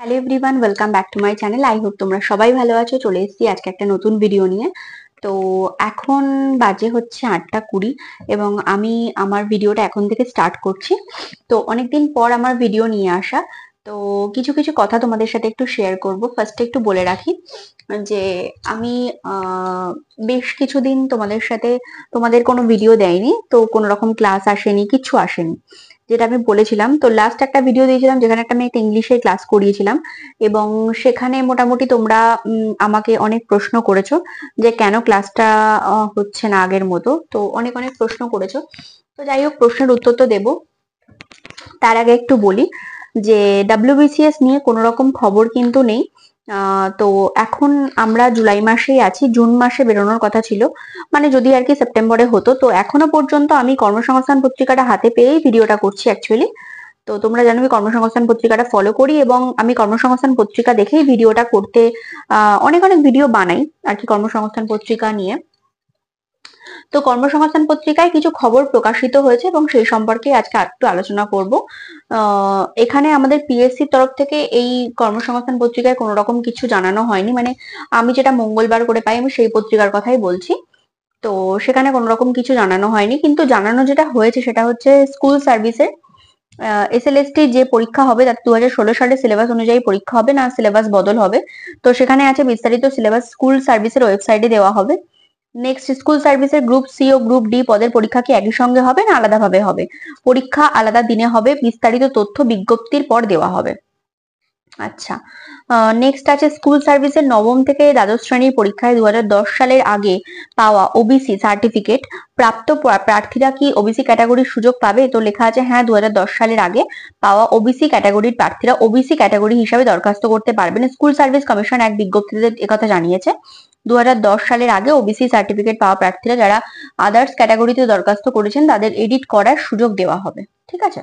Hello everyone, welcome back to my channel. I hope তোমরা সবাই ভালো আছো। চলে এসেছি আজকে একটা নতুন ভিডিও নিয়ে। তো এখন বাজে হচ্ছে 8:20 এবং আমি আমার ভিডিওটা এখন থেকে স্টার্ট করছি। তো অনেকদিন পর আমার ভিডিও নিয়ে আসা, তো কিছু কিছু কথা তোমাদের সাথে একটু শেয়ার করব। ফার্স্টে একটু বলে রাখি যে আমি বেশ কিছুদিন তোমাদের সাথে তোমাদের কোনো ভিডিও দেয়নি, তো কোনো রকম ক্লাস আসেনি, কিছু আসেনি। যেটা আমি বলেছিলাম, তো লাস্ট একটা ভিডিও দিয়েছিলাম যেখানে আমি একটা ইংলিশে ক্লাস করিয়েছিলাম এবং সেখানে মোটামুটি তোমরা আমাকে অনেক প্রশ্ন করেছো যে কেন ক্লাসটা হচ্ছে না আগের মতো। তো অনেক অনেক প্রশ্ন করেছো। তো যাই হোক, প্রশ্নের উত্তর তো দেবো। তার আগে একটু বলি যে ডাব্লিউবিসিএস নিয়ে কোনো রকম খবর কিন্তু নেই। তো এখন আমরা জুলাই মাসেই আছি, জুন মাসে বেরোনোর কথা ছিল, মানে যদি আর কি সেপ্টেম্বরে হতো। তো এখনো পর্যন্ত আমি কর্মসংস্থান পত্রিকাটা হাতে পেয়েই ভিডিওটা করছি অ্যাকচুয়ালি। তো তোমরা জানো আমি কর্মসংস্থান পত্রিকাটা ফলো করি এবং আমি কর্মসংস্থান পত্রিকা দেখেই ভিডিওটা করতে অনেক অনেক ভিডিও বানাই আর কি কর্মসংস্থান পত্রিকা নিয়ে। তো কর্মসংস্থান পত্রিকায় কিছু খবর প্রকাশিত হয়েছে এবং সেই সম্পর্কে আজকে একটু আলোচনা করব। এখানে আমাদের পিএসসির তরফ থেকে এই কর্মসংস্থান পত্রিকায় কোনো রকম কিছু জানানো হয়নি, মানে আমি যেটা মঙ্গলবার করে পাই আমি সেই পত্রিকার কথাই বলছি। তো সেখানে কোনো রকম কিছু জানানো হয়নি, কিন্তু জানানো যেটা হয়েছে সেটা হচ্ছে স্কুল সার্ভিসের এসএলএসটি যে পরীক্ষা হবে তাতে 2016 সালে সিলেবাস অনুযায়ী পরীক্ষা হবে না, সিলেবাস বদল হবে। তো সেখানে আছে বিস্তারিত সিলেবাস, স্কুল সার্ভিসের ওয়েবসাইটে দেওয়া হবে। নেক্সট, স্কুল সার্ভিসের গ্রুপ সি ও গ্রুপ ডি পদের পরীক্ষা কি একই সঙ্গে হবে না আলাদাভাবে হবে? পরীক্ষা আলাদা দিনে হবে, বিস্তারিত তথ্য বিজ্ঞপ্তির পর দেওয়া হবে। আচ্ছা, নেক্সট আছে স্কুল সার্ভিসের নবম থেকে দ্বাদশ শ্রেণীর পরীক্ষায় 2010 সালের আগে পাওয়া ওবিসি সার্টিফিকেট প্রাপ্ত প্রার্থীরা কি ওবিসি ক্যাটাগরির সুযোগ পাবে? তো লেখা আছে হ্যাঁ, 2010 সালের আগে পাওয়া ওবিসি ক্যাটাগরির প্রার্থীরা ওবিসি ক্যাটাগরি হিসাবে দরখাস্ত করতে পারবেন। স্কুল সার্ভিস কমিশন এক বিজ্ঞপ্তিতে একথা জানিয়েছে। 2010 সালের আগে ওবিসি সার্টিফিকেট পাওয়া প্রার্থীরা যারা আদার্স ক্যাটাগরিতে দরখাস্ত করেছেন তাদের এডিট করার সুযোগ দেওয়া হবে। ঠিক আছে।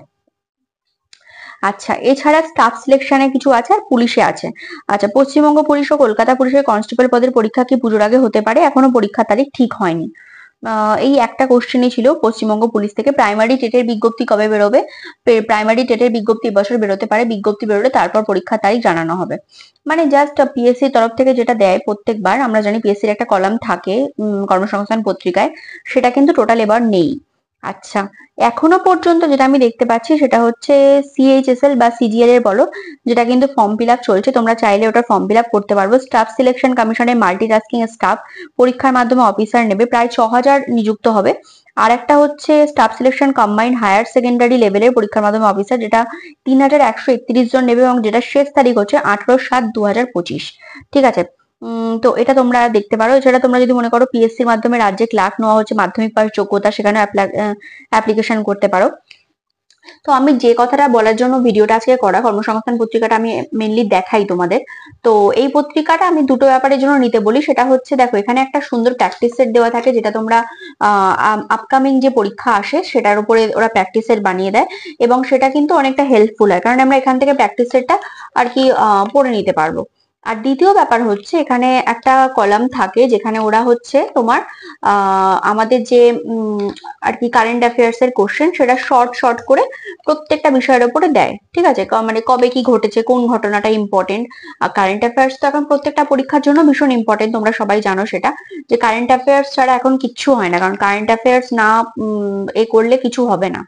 আচ্ছা, এছাড়া স্টাফ সিলেকশনে কিছু আছে আর পুলিশে আছে। আচ্ছা, পশ্চিমবঙ্গ পুলিশ ও কলকাতা পুলিশের কনস্টেবল পদের পরীক্ষা কি পুজোর আগে হতে পারে? এখনো পরীক্ষার তারিখ ঠিক হয়নি। এই একটা কোশ্চেনই ছিল পশ্চিমবঙ্গ পুলিশ থেকে। প্রাইমারি টেটের বিজ্ঞপ্তি কবে বেরোবে? প্রাইমারি টেটের বিজ্ঞপ্তি এবছর বেরোতে পারে, বিজ্ঞপ্তি বেরোলে তারপর পরীক্ষার তারিখ জানানো হবে। মানে জাস্ট পিএসসির তরফ থেকে যেটা দেয় প্রত্যেকবার, আমরা জানি পিএসসির একটা কলাম থাকে কর্মসংস্থান পত্রিকায়, সেটা কিন্তু টোটাল এবার নেই। আচ্ছা, এখনো পর্যন্ত যেটা আমি দেখতে পাচ্ছি সেটা হচ্ছে সিএইচএসএল বা সিজিএল এর বলো, যেটা কিন্তু ফর্ম ফিল আপ চলছে, তোমরা চাইলে ওটা ফর্ম ফিল আপ করতে পারবো। স্টাফ সিলেকশন কমিশনের মাল্টিটাস্কিং স্টাফ পরীক্ষার মাধ্যমে অফিসার নেবে, প্রায় 6000 নিযুক্ত হবে। আর একটা হচ্ছে staff selection combined higher secondary লেভেলের পরীক্ষার মাধ্যমে অফিসার, যেটা 3131 জন নেবে এবং যেটা শেষ তারিখ হচ্ছে 18/7/2025। ঠিক আছে। তো এটা তোমরা দেখতে পারো। এছাড়া তোমরা যদি মনে করো পিএসসির মাধ্যমে রাজ্যে ক্লার্ক নেওয়া হচ্ছে, মাধ্যমিক পাস যোগ্যতা, সেখানে অ্যাপ্লিকেশন করতে পারো। তো আমি যে কথাটা বলার জন্য ভিডিওটা আজকে করা, কর্মসংস্থান পত্রিকাটা আমি মেনলি দেখাই তোমাদের। তো এই পত্রিকাটা আমি দুটো ব্যাপারের জন্য নিতে বলি। সেটা হচ্ছে, দেখো এখানে একটা সুন্দর প্র্যাকটিস সেট দেওয়া থাকে, যেটা তোমরা আপকামিং যে পরীক্ষা আসে সেটার উপরে ওরা প্র্যাকটিস সেট বানিয়ে দেয় এবং সেটা কিন্তু অনেকটা হেল্পফুল হয়, কারণ আমরা এখান থেকে প্র্যাকটিস সেটটা আর কি পড়ে নিতে পারবো। আর দ্বিতীয় ব্যাপার হচ্ছে, এখানে একটা কলাম থাকে যেখানে ওরা হচ্ছে তোমার আমাদের যে আর কি কারেন্ট অ্যাফেয়ার্স এর কোশ্চেন, সেটা শর্ট শর্ট করে প্রত্যেকটা বিষয়ের উপরে দেয়। ঠিক আছে, মানে কবে কি ঘটেছে, কোন ঘটনাটা ইম্পর্টেন্ট। আর কারেন্ট অ্যাফেয়ার্স তো এখন প্রত্যেকটা পরীক্ষার জন্য ভীষণ ইম্পর্টেন্ট, তোমরা সবাই জানো সেটা, যে কারেন্ট অ্যাফেয়ার্স ছাড়া এখন কিচ্ছু হয় না, কারণ কারেন্ট অ্যাফেয়ার্স না এ করলে কিছু হবে না।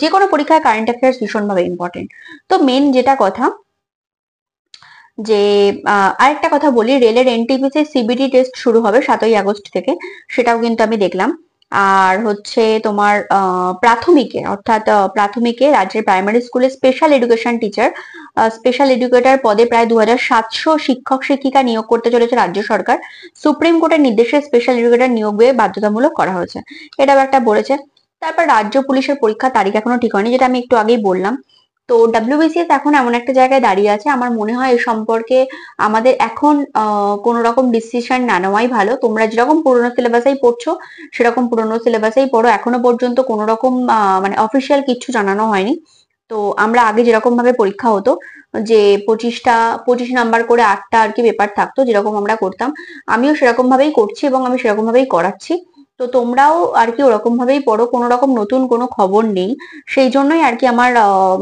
যে কোনো পরীক্ষায় কারেন্ট অ্যাফেয়ার্স ভীষণ ভাবে ইম্পর্টেন্ট। তো মেন যেটা কথা, যে আরেকটা কথা বলি, রেলের এনটিপিসি সিবিটি টেস্ট শুরু হবে 7ই আগস্ট থেকে, সেটাও কিন্তু আমি দেখলাম। আর হচ্ছে তোমার প্রাথমিকে, অর্থাৎ প্রাথমিকে রাজ্যের প্রাইমারি স্কুলে special education teacher, special educator পদে প্রায় 2700 শিক্ষক শিক্ষিকা নিয়োগ করতে চলেছে রাজ্য সরকার। সুপ্রিম কোর্টের নির্দেশে স্পেশাল এডুকেটর নিয়োগে বাধ্যতামূলক করা হয়েছে, এটাও একটা বলেছে। তারপর রাজ্য পুলিশের পরীক্ষার তারিখ এখনো ঠিক হয়নি, যেটা আমি একটু আগেই বললাম। তো ডাব্লিউবিসিএস এখন এমন একটা জায়গায় দাঁড়িয়ে আছে, আমার মনে হয় এই সম্পর্কে আমাদের এখন কোন রকম ডিসিশন না নেওয়াই ভালো। তোমরা যেরকম পুরোনো সিলেবাসেই পড়ছো সেরকম পুরোনো সিলেবাসেই পড়ো, এখনো পর্যন্ত কোন রকম মানে অফিসিয়াল কিছু জানানো হয়নি। তো আমরা আগে যেরকম ভাবে পরীক্ষা হতো, যে 25 নাম্বার করে 8টা আর কি পেপার থাকতো, যেরকম আমরা করতাম, আমিও সেরকম ভাবেই করছি এবং আমি সেরকম ভাবেই করাচ্ছি। তো তোমরাও আর কি ওরকম ভাবেই পড়ো, কোনো রকম নতুন কোনো খবর নেই, সেই জন্যই আর কি আমার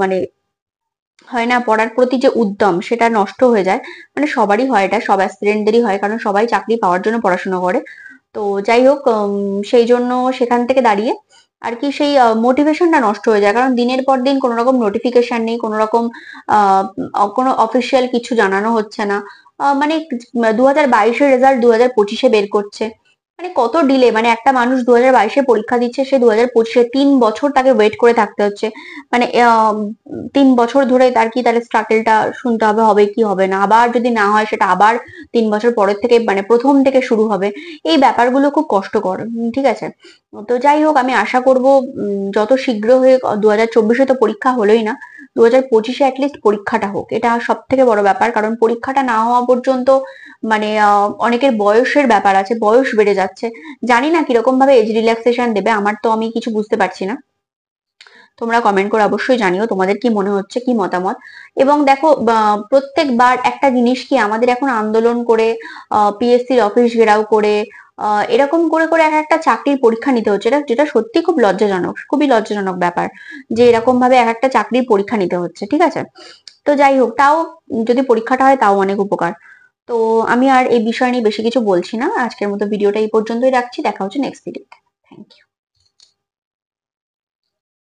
মানে হয় না, পড়ার প্রতি যে উদ্যম সেটা নষ্ট হয়ে যায়। মানে সবারই হয় এটা, সব অ্যাসপিরেন্টদেরই হয়, কারণ সবাই চাকরি পাওয়ার জন্য পড়াশোনা করে। তো যাই হোক, সেই জন্য সেখান থেকে দাঁড়িয়ে আর কি সেই মোটিভেশনটা নষ্ট হয়ে যায়, কারণ দিনের পর দিন কোনো রকম নোটিফিকেশন নেই, কোনো রকম কোনো অফিসিয়াল কিছু জানানো হচ্ছে না। মানে 2022-এর রেজাল্ট 2025-এ বের করছে। মানে কত ডিলে, মানে একটা মানুষ 2022-এ পরীক্ষা দিচ্ছে, সে 2025-এ 3 বছর তাকে ওয়েট করে থাকতে হচ্ছে। মানে 3 বছর ধরে তার কি তাহলে স্ট্রাগলটা শুনতে হবে, হবে কি হবে না, আবার যদি না হয় সেটা আবার 3 বছর পরের থেকে মানে প্রথম থেকে শুরু হবে। এই ব্যাপারগুলো খুব কষ্টকর। ঠিক আছে। তো যাই হোক, আমি আশা করব যত শীঘ্র হয়ে 2024-এ তো পরীক্ষা হলোই না, 2025-এ অ্যাটলিস্ট পরীক্ষাটা হোক, এটা সব থেকে বড় ব্যাপার। কারণ পরীক্ষাটা না হওয়া পর্যন্ত মানে অনেকের বয়সের ব্যাপার আছে, বয়স বেড়ে যাচ্ছে। জানি না কিরকম ভাবে এজ রিল্যাক্সেশন দেবে, আমার তো আমি কিছু বুঝতে পারছি না। তোমরা কমেন্ট করে অবশ্যই জানিও তোমাদের কি মনে হচ্ছে, কি মতামত। এবং দেখো, প্রত্যেকবার একটা জিনিস কি আমাদের এখন আন্দোলন করে, পিএসসির অফিস ঘেরাও করে, এরকম করে করে এক একটা চাকরির পরীক্ষা নিতে হচ্ছে, এটা যেটা সত্যি খুব লজ্জাজনক, খুবই লজ্জাজনক ব্যাপার যে এরকম ভাবে এক একটা চাকরির পরীক্ষা নিতে হচ্ছে। ঠিক আছে। তো যাই হোক, তাও যদি পরীক্ষাটা হয় তাও অনেক উপকার। তো আমি আর এই বিষয় নিয়ে বেশি কিছু বলছি না, আজকের মতো ভিডিওটা এই পর্যন্তই রাখছি, দেখা হচ্ছে নেক্সট ভিডিওতে। Thank you.